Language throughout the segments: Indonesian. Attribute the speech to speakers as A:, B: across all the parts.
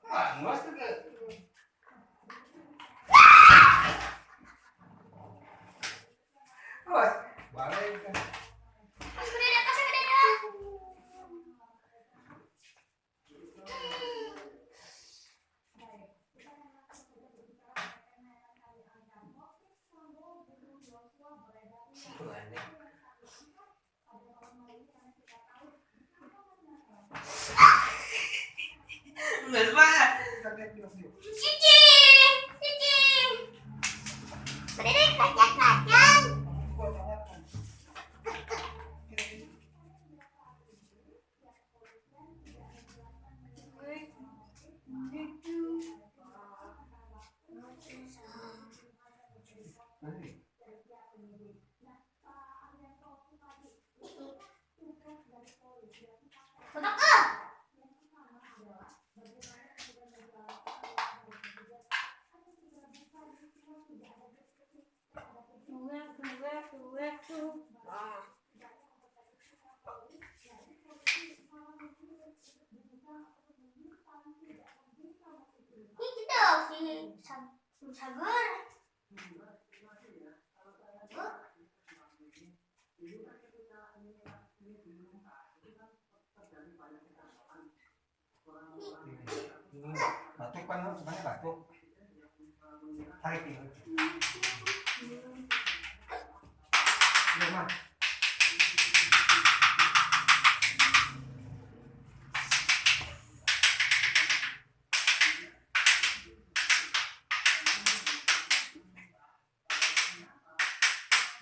A: Ah, mostra que. Oi, balai kan. Enggak pak.
B: Cici, cici. Berdiri kacang-kacang. Tutup ah. Ini kita si sabar.
A: Batuk kan sebenarnya batuk. Tarik ini. Iya mah.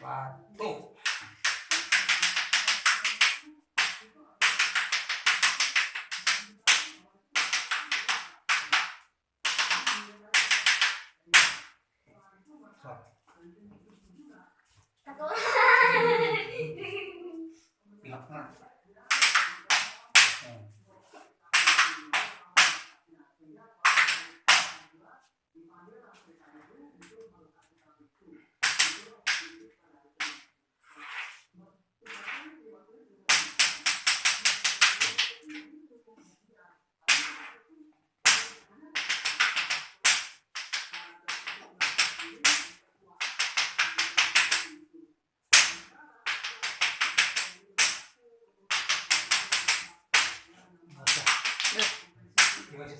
A: Batuk.
B: Satu.
A: Pilak mah.